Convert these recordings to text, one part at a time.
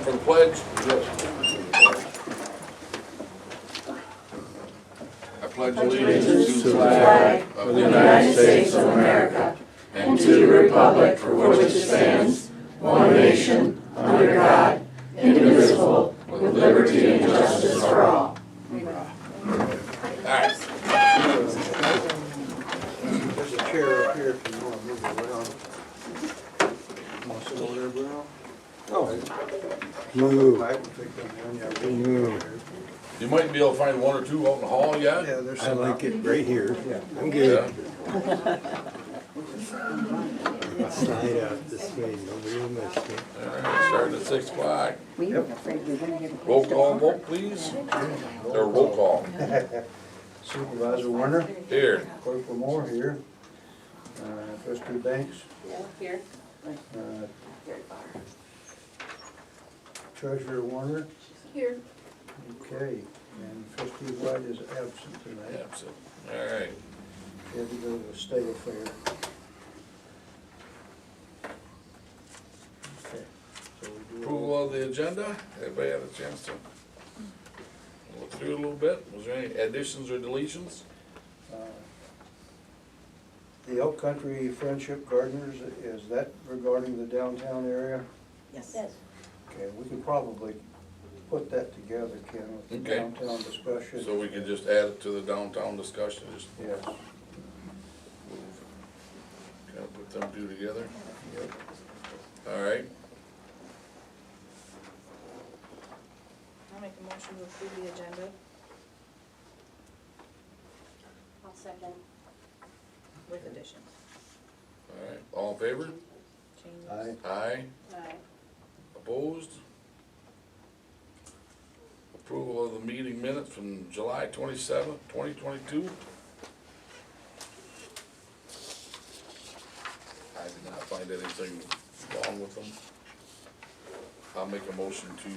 for the pledge? I pledge allegiance to the flag of the United States of America and to the republic for which it stands, one nation, under God, indivisible, with liberty and justice for all. Alright. There's a chair up here if you want to move it around. Want to sit over there, Bruno? Oh. Move. I can take them one, yeah. Move. You might be able to find one or two out in the hall yet. Yeah, there's I some. like it right here. Yeah. I'm good. Yeah. Slide out this way, nobody will miss me. Alright, starting at 6 o'clock. We were afraid we wouldn't get a Roll place to call park. vote, please. Or roll call. Supervisor Warner, Here. Clerk Moore here, Trustee Banks, Here. Treasurer Warner, Here. okay, and Trustee White is absent tonight. Absent. Alright. She had to go to the state affair. Okay, so we do. Approval of the agenda. Everybody had a chance to look through it a little bit. Was there any additions or deletions? The Elk Country Friendship Gardeners, is that regarding the downtown area? Yes. Okay, we could probably put that together, Ken, with the Okay. downtown discussion. So we could just add it to the downtown discussion, just Yes. kind of put them two together. Yep. Alright. I'll make a motion to approve the agenda I'll second. with additions. Alright, all in favor? Changes. Aye. Aye. Aye. Opposed? Approval of the meeting minutes from July 27th, 2022. I did not find anything wrong with them. I'll make a motion to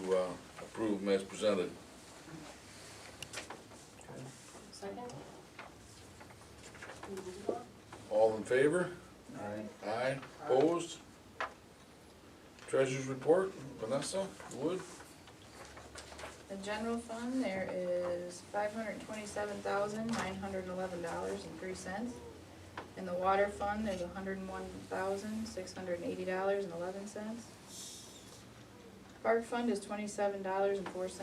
approve them as presented. Second? All in favor? Aye. Aye. Opposed? Treasurer's report, Vanessa Wood. The general fund, there is $527,911.03. In the water fund, there's $101,680.11. Park fund is $27.04.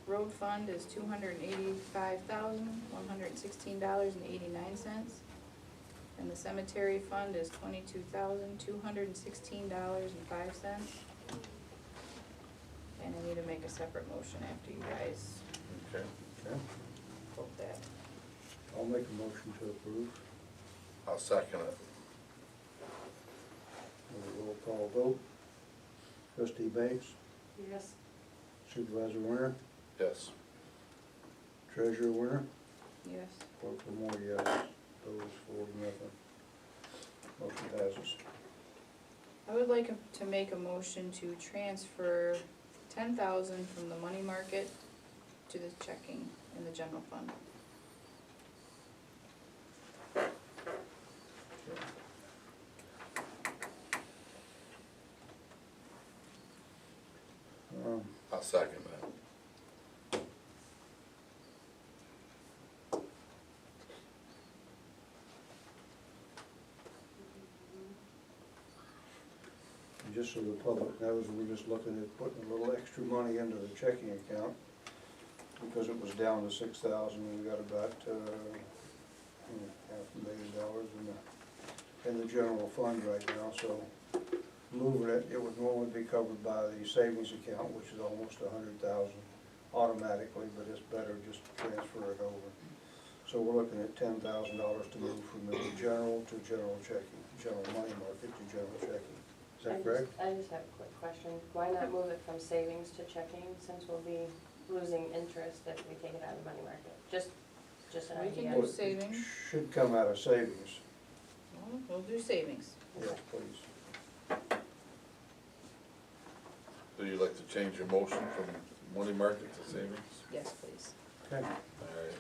Road fund is $285,116.89. And the cemetery fund is $22,216.05. And I need to make a separate motion after you guys Okay. Okay. vote that. I'll make a motion to approve. I'll second it. Roll call vote. Trustee Banks, Yes. Supervisor Warner, Yes. Treasurer Warner, Yes. Clerk Moore, yes. Those 4-0. Motion passes. I would like to make a motion to transfer $10,000 from the money market to the checking in the general fund. I'll second that. And just so the public knows, we're just looking at putting a little extra money into the checking account because it was down to 6,000. We got about $500,000 in the general fund right now. So moving it, it would normally be covered by the savings account, which is almost $100,000 automatically, but it's better just to transfer it over. So we're looking at $10,000 to move from the general to general checking, general money market to general checking. Is that correct? I just have a quick question. Why not move it from savings to checking, since we'll be losing interest if we take it out of the money market? Just an We can idea. do Well, it savings. should come out of savings. Well, we'll do savings. Yes, please. So you'd like to change your motion from money market to savings? Yes, please. Okay. Alright,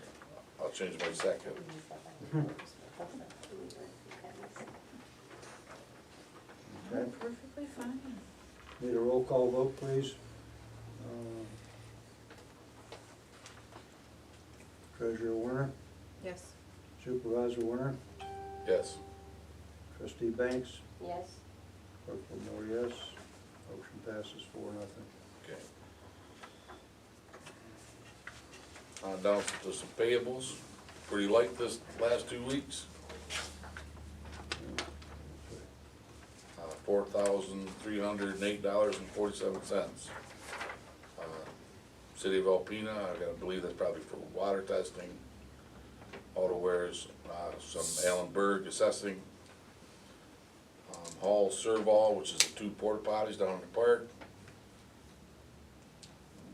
I'll change my second. Okay. Perfectly fine. Need a roll call vote, please. Treasurer Werner, Yes. Supervisor Werner, Yes. Trustee Banks, Yes, Clerk Whitmore, yes. Motion passes 4-0. Okay. Down to some payables. Pretty light this last 2 weeks. $4,308.47. City of Alpena, I gotta believe that's probably for water testing. Auto wares, some Allenberg assessing. Hall Serval, which is the 2 porta potties down in the park.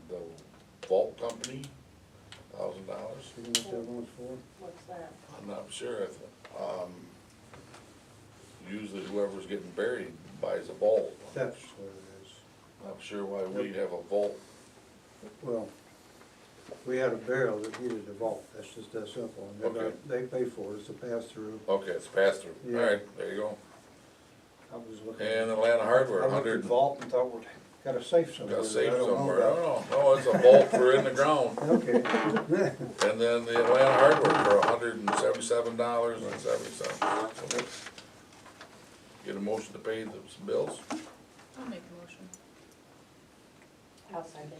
The Vault Company, $1,000. You know what that one's for? what's that? I'm not sure if, usually whoever's getting buried buys a vault. That's what it is. Not sure why we have a vault. Well, we had a barrel that needed a vault, that's just that simple, and Okay. they pay for it, it's a pass-through. Okay, it's pass through. Yeah. Alright, there you go. I was looking. And Atlanta Hardware, I looked at 100, vault and thought, well, got a safe somewhere. got a that safe I don't know somewhere. I about. don't know. No, it's a vault for in the ground. Okay. And then the Atlanta Hardware for $177.70. Get a motion to pay those bills? I'll make a motion. I'll second.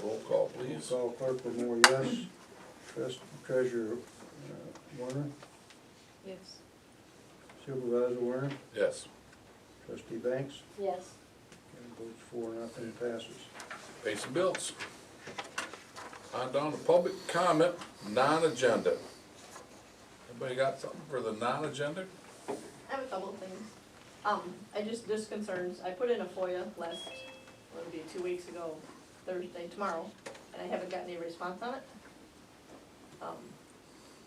Roll call, please. Call Clerk Whitmore, yes. Treasurer Werner, Yes. Supervisor Werner, Yes. Trustee Banks, Yes, and votes 4-0, passes. Pay some bills. On down to public comment, non-agenda. Anybody got something for the non-agenda? I have a couple of things. just concerns, I put in a FOIA last, what would it be, 2 weeks ago, Thursday, tomorrow, and I haven't gotten any response on it.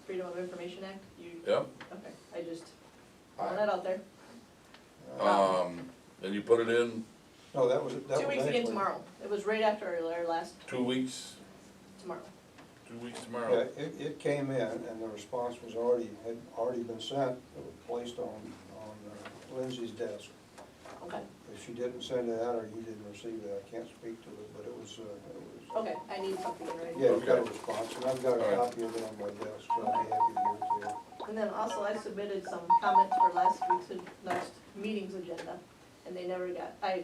Freedom of Information Act, Yep. okay, I just, throwing that out there. And you put it in No, that was 2 weeks again actually- tomorrow, it was right after our last, 2 weeks, tomorrow. 2 weeks Yeah, tomorrow. it came in and the response was had already been sent, it was placed on Lindsay's desk. Okay, If she didn't send it out or you didn't receive it, I can't speak to it, but it was, okay, I need something in writing. yeah, we got a Okay. response, and I've got a All right. copy of it on my desk, so I'll be happy to give it to you. And then also I submitted some comments for last meeting's agenda, and they never got, I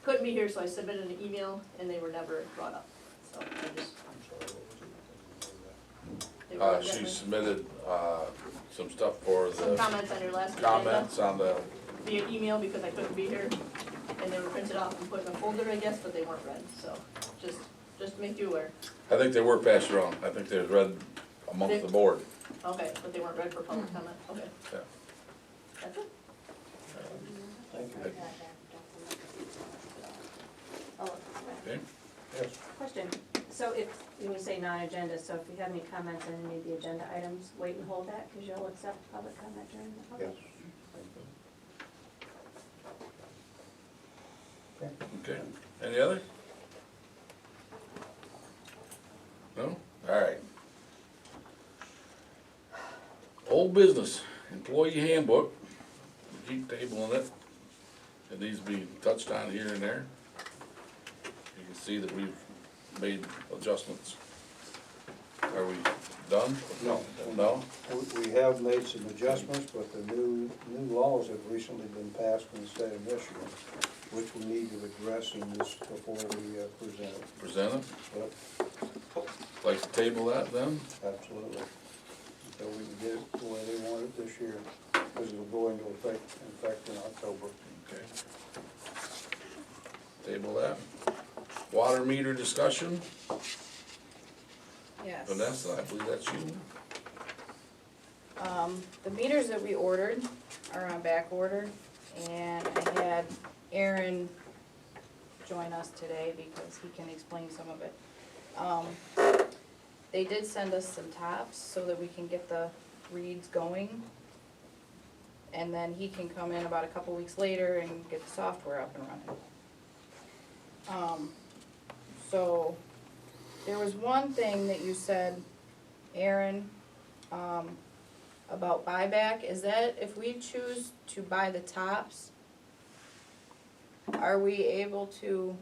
couldn't be here, so I submitted an email, and they were never brought up, so I just, I'm sorry, what was it? they were She definitely- submitted, some stuff for some the comments on your last agenda comments on the, via email because I couldn't be here, and they were printed off and put in a folder, I guess, but they weren't read, so just to make you aware. I think they were passed around. I think they was read amongst the board. Okay, but they weren't read for public comment, okay. Yeah. That's it? Thank you. oh, Okay? Yes, Question, so if, when you say non-agenda, so if you have any comments on any of the agenda items, wait and hold that, because you'll accept public comment during the yes. public? Thank you. Okay. Any other? No? Alright. Old business, employee handbook. We keep tabling it. It needs to be touched on here and there. You can see that we've made adjustments. Are we done? No. No? We have made some adjustments, but the new laws have recently been passed in the state of Michigan, which we need to address in this before we present it. Present it? Yep, Like to table that then? absolutely. Until we can get it the way they want it this year, because it'll go into effect in October. Okay. Table that. Water meter discussion. Yes. Vanessa, I believe that's you. The meters that we ordered are on back order, and I had Aaron join us today because he can explain some of it. They did send us some tops so that we can get the reads going. And then he can come in about a couple weeks later and get the software up and running. So, there was one thing that you said, Aaron, about buyback. Is that if we choose to buy the tops, are we able to?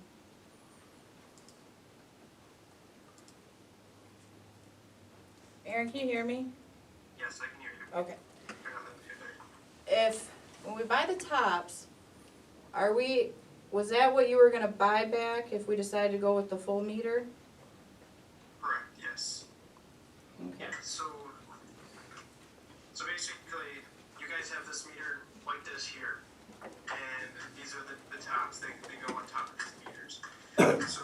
Aaron, can you hear me? Yes, I can hear you. Okay. Hang on, let me get there. If, when we buy the tops, was that what you were gonna buy back if we decided to go with the full meter? Correct, yes. Okay. So basically, you guys have this meter like this here, and these are the tops, they go on top of these meters. So,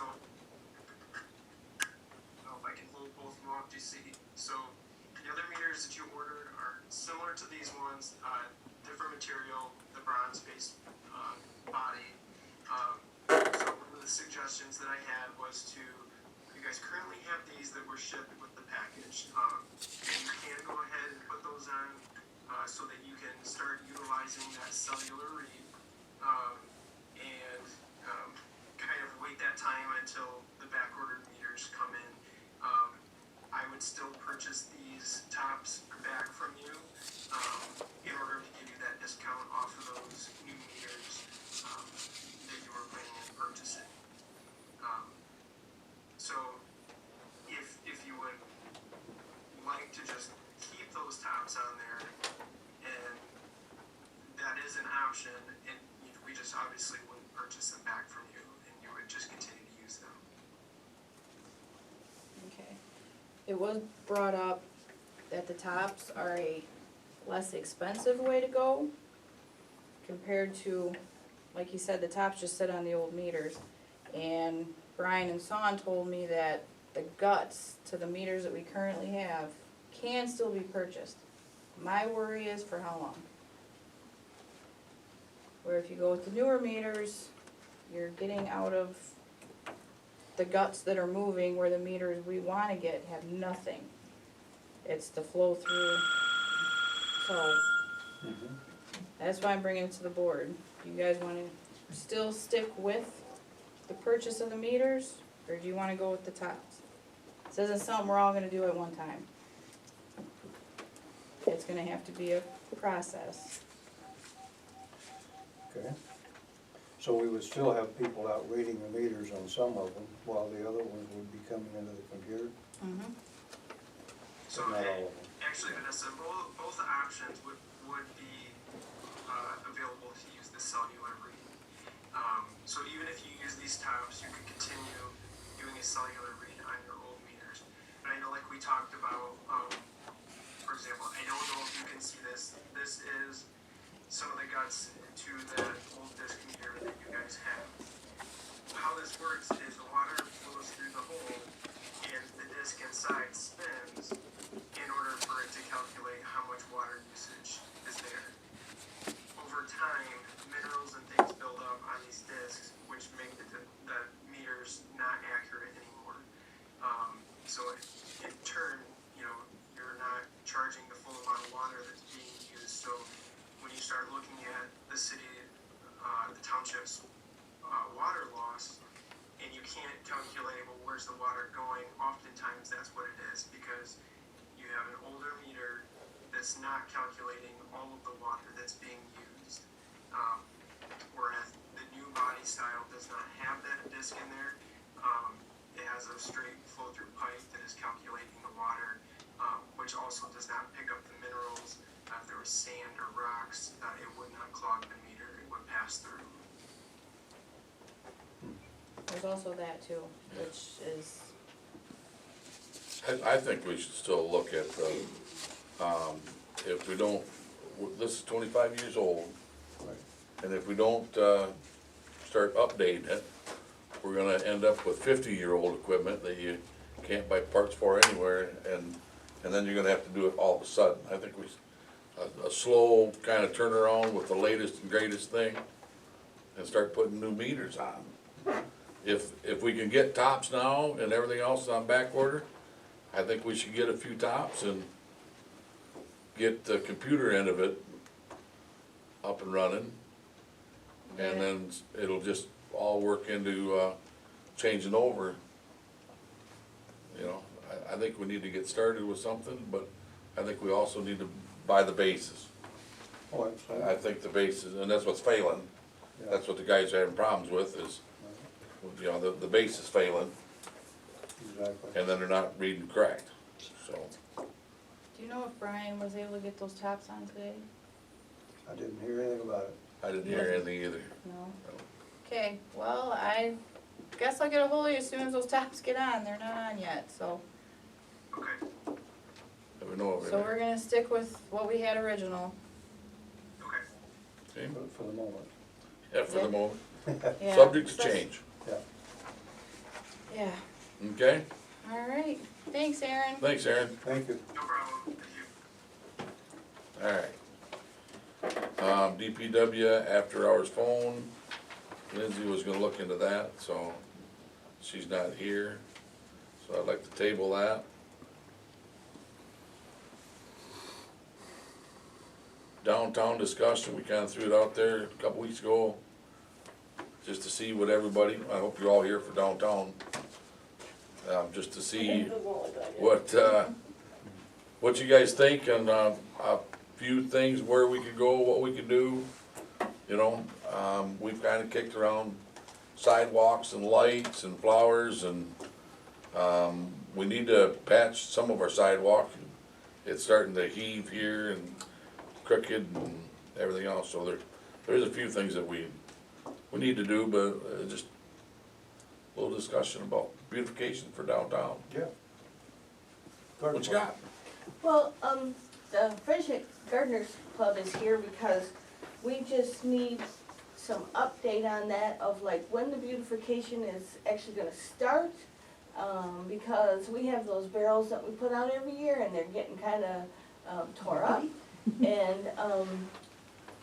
if I can hold both of them up, do you see? So, the other meters that you ordered are similar to these ones, different material, the bronze-based body. So one of the suggestions that I had was you guys currently have these that were shipped with the package. And you can go ahead and put those on so that you can start utilizing that cellular read and kind of wait that time until the back ordered meters come in. I would still purchase these tops back from you in order to give you that discount off of those new meters that you were planning on purchasing. So if you would like to just keep those tops on there, and that is an option, and we just obviously wouldn't purchase them back from you, and you would just continue to use them. Okay. It was brought up that the tops are a less expensive way to go compared to, like you said, the tops just sit on the old meters. And Brian and Son told me that the guts to the meters that we currently have can still be purchased. My worry is for how long? Where if you go with the newer meters, you're getting out of the guts that are moving, where the meters we wanna get have nothing. It's the flow through. So, that's why I'm bringing it to the board. Do you guys wanna still stick with the purchase of the meters, or do you wanna go with the tops? This isn't something we're all gonna do at one time. It's gonna have to be a process. Okay. So we would still have people out reading the meters on some of them, while the other ones would be coming into the computer, Mm-hmm. So but not all of them. actually, Vanessa, both options would be available to use the cellular read. So even if you use these tops, you could continue doing a cellular read on your old meters. And I know, like we talked about, for example, I don't know if you can see this. This is some of the guts to that old disc meter that you guys have. How this works is the water flows through the hole, and the disc inside spins in order for it to calculate how much water usage is there. Over time, minerals and things build up on these discs, which make the meters not accurate anymore. So in turn, you're not charging the full amount of water that's being used. So when you start looking at the city, the township's water loss, and you can't calculate, well, where's the water going? Oftentimes that's what it is, because you have an older meter that's not calculating all of the water that's being used. Whereas the new body style does not have that disc in there. It has a straight flow-through pipe that is calculating the water, which also does not pick up the minerals. If there was sand or rocks, it would not clog the meter, it would pass through. There's also that too, which is, I think we should still look at, if we don't, this is 25 years old, Right. and if we don't start updating it, we're gonna end up with 50-year-old equipment that you can't buy parts for anywhere, and then you're gonna have to do it all of a sudden. I think a slow kind of turnaround with the latest and greatest thing, and start putting new meters on. If we can get tops now and everything else on back order, I think we should get a few tops and get the computer end of it up and running. And then it'll just all work into changing over. I think we need to get started with something, but I think we also need to buy the bases. Oh, absolutely. I think the bases, and that's what's failing, Yeah. That's what the guys are having problems with is, you know, the base is failing Exactly. and then they're not reading correct, so. Do you know if Brian was able to get those tops on today? I didn't hear anything about it. I didn't hear anything either. No? Okay, well, I guess I'll get a hold of you as soon as those tops get on, they're not on yet, so. Okay. Never know over So there. we're gonna stick with what we had original. Okay. Okay. For the moment. Yeah, for the moment. Yeah, Subject to especially- change, Yeah, okay? all right, thanks, Aaron. Thanks, Aaron. Thank you. No problem. Thank you. Alright. DPW after hours phone, Lindsay was gonna look into that, so she's not here. So I'd like to table that. Downtown discussion, we kinda threw it out there a couple weeks ago, just to see what everybody, I hope you're all here for downtown. Just to see what you guys think and, a few things where we could go, what we could do. You know, we've kinda kicked around sidewalks and lights and flowers and, we need to patch some of our sidewalk. It's starting to heave here and crooked and everything else, so there's a few things that we need to do, but just a little discussion about beautification for downtown. Yeah. What you got? Well, the Friendship Gardeners Club is here because we just need some update on that of like when the beautification is actually gonna start. Because we have those barrels that we put out every year and they're getting kinda, tore up. And,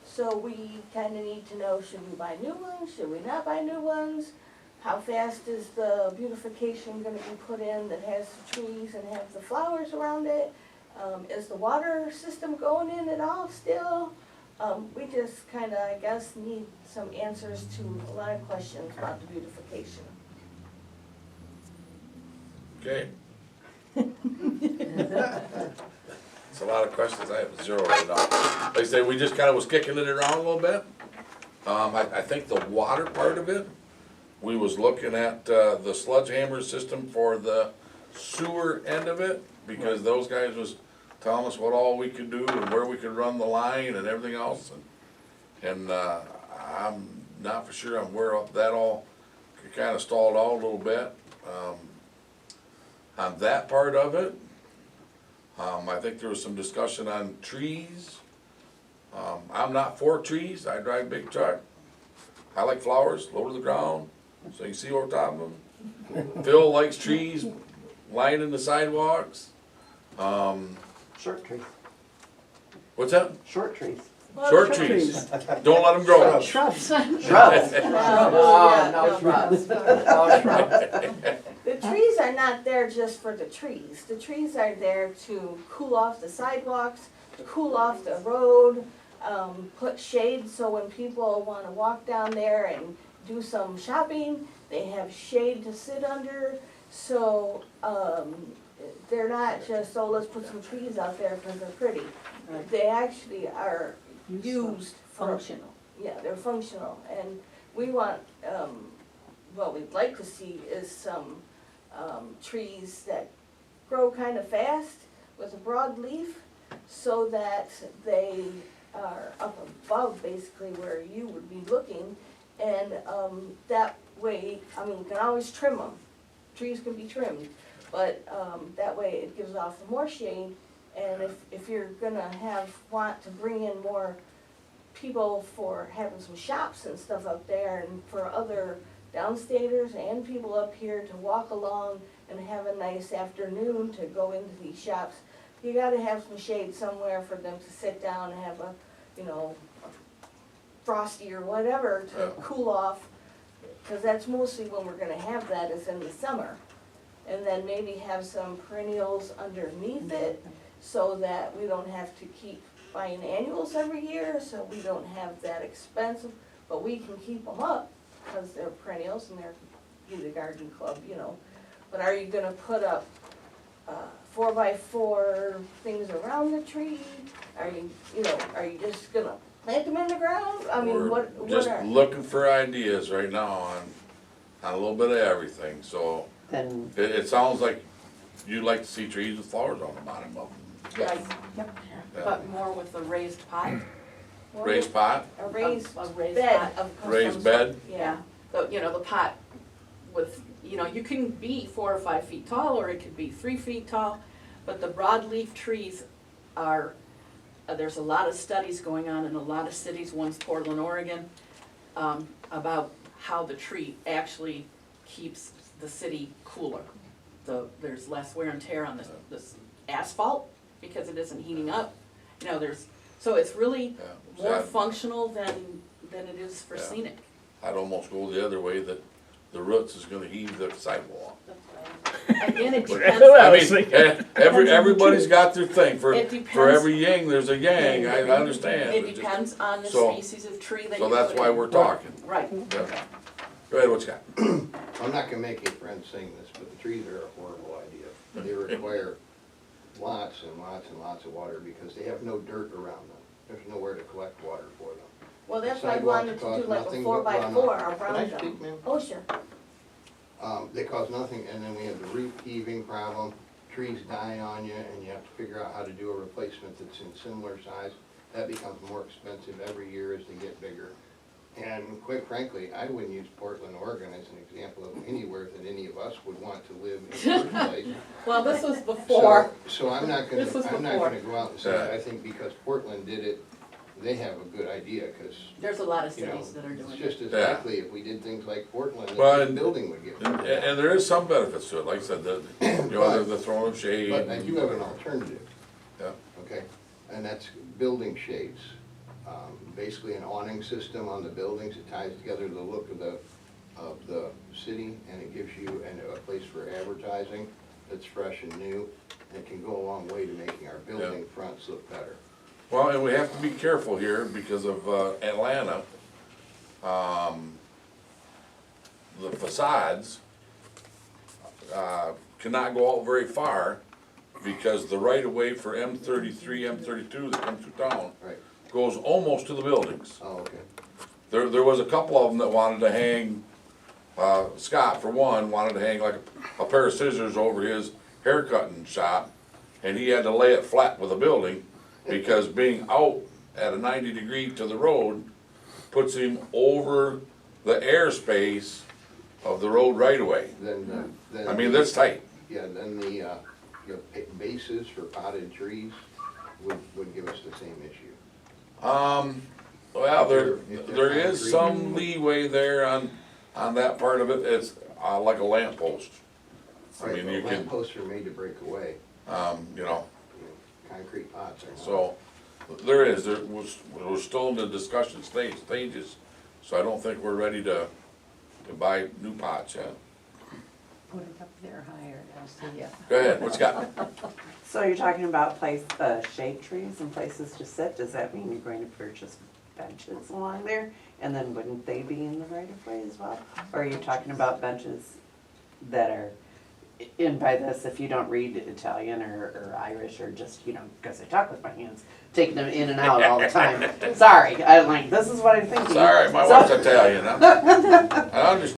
so we kinda need to know, should we buy new ones, should we not buy new ones? How fast is the beautification gonna be put in that has the trees and have the flowers around it? Is the water system going in at all still? We just kinda, I guess, need some answers to a lot of questions about the beautification. Okay. It's a lot of questions, I have 0 right now. Like I say, we just kinda was kicking it around a little bit. I think the water part of it, we was looking at, the sledgehammer system for the sewer end of it, because those guys was telling us what all we could do and where we could run the line and everything else. And I'm not for sure on where that all kinda stalled out a little bit. On that part of it, I think there was some discussion on trees. I'm not for trees, I drive a big truck. I like flowers, low to the ground, so you can see over top of them. Phil likes trees lining the sidewalks. Short trees, What's that? short trees. Short trees, don't let them grow. Shrubs. Shrubs. No shrubs. The trees are not there just for the trees. The trees are there to cool off the sidewalks, to cool off the road, put shade so when people wanna walk down there and do some shopping, they have shade to sit under. So, they're not just, oh, let's put some trees out there because they're pretty. They actually are used for. Functional. Yeah, they're functional, and we want, what we'd like to see is some, trees that grow kind of fast with a broad leaf, so that they are up above basically where you would be looking, and, that way, I mean, you can always trim them, trees can be trimmed, but, that way it gives off more shade, and if you're gonna want to bring in more people for having some shops and stuff up there, and for other downstaters and people up here to walk along and have a nice afternoon to go into these shops, you gotta have some shade somewhere for them to sit down and have a, a frosty or whatever to cool off, cause that's mostly when we're gonna have that is in the summer. And then maybe have some perennials underneath it, so that we don't have to keep buying annuals every year, so we don't have that expensive, but we can keep them up, because they're perennials and they're through the garden club, But are you gonna put up, 4x4 things around the tree? Are you just gonna plant them in the ground? I mean, We're what just are? looking for ideas right now on a little bit of everything, so Then, it sounds like you'd like to see trees with flowers on the bottom of them. Yes. Yeah. But more with a raised pot, Raised pot, A raised a raised bed pot. of some raised sort. bed, Yeah, the pot with, you can be 4 or 5 feet tall, or it could be 3 feet tall, but the broadleaf trees are, there's a lot of studies going on in a lot of cities, one's Portland, Oregon, about how the tree actually keeps the city cooler. There's less wear and tear on this asphalt, because it isn't heating up, so it's really yeah. more See, functional than it is for Yeah. scenic. I'd almost go the other way, that the roots is gonna heave the sidewalk. Again, it I depends, mean, everybody's got their thing, for It depends. every yin, there's a yang, I understand. it but just- depends on the so- species of tree that So you that's put why in. we're talking. Right, Yeah. Go ahead, what you got? I'm not gonna make any friends saying this, but the trees are a horrible idea. They require lots and lots and lots of water because they have no dirt around them. There's nowhere to collect water for them. Well, that's The why I sidewalks wanted to cost do like a nothing 4x4 but runoff. around Can I them. speak, ma'am? Oh, sure. They cause nothing, and then we have the root heaving problem, trees die on you, and you have to figure out how to do a replacement that's in similar size. That becomes more expensive every year as they get bigger. And quite frankly, I wouldn't use Portland, Oregon as an example of anywhere that any of us would want to live in the first place. well, this was before, So I'm not gonna, This was I'm not before. gonna go out and say, that. I think because Portland did it, they have a good idea, cause, there's a lot of you know, cities that are doing it's it. just as Yeah. likely if we did things like Portland, Well, that the and- building would get. And there is some benefits to it, like I said, the throwing of shade. But I do have an alternative. Yeah. Okay, and that's building shades. Basically an awning system on the buildings, it ties together the look of the city, and it gives you a place for advertising that's fresh and new, and it can go a long way to making our building fronts look better. Well, and we have to be careful here because of Atlanta. The facades cannot go out very far because the right-of-way for M33, M32 that comes through town Right, goes almost to the buildings. oh, okay. There was a couple of them that wanted to hang, Scott, for one, wanted to hang like a pair of scissors over his haircutting shop, and he had to lay it flat with a building, because being out at a 90-degree to the road puts him over the airspace of the road right away. Then. I mean, that's tight. Yeah, then the bases for potted trees would give us the same issue. Well, there If they're is concrete. some leeway there on that part of it. It's like a lamp post. I Right, mean, but you can, lampposts are made to break away, you know, concrete pots are not. so we're still in the discussion stages, so I don't think we're ready to buy new pots yet. put it up there higher, I'll see ya. Go ahead, what you got? So you're talking about shade trees and places to sit, does that mean you're going to purchase benches along there? And then wouldn't they be in the right of way as well? Or are you talking about benches that are, and by this, if you don't read Italian or Irish or just, because I talk with my hands, taking them in and out all the time. Sorry, I'm like, this is what I'm thinking. Sorry, my So- wife's Italian, huh? I understand.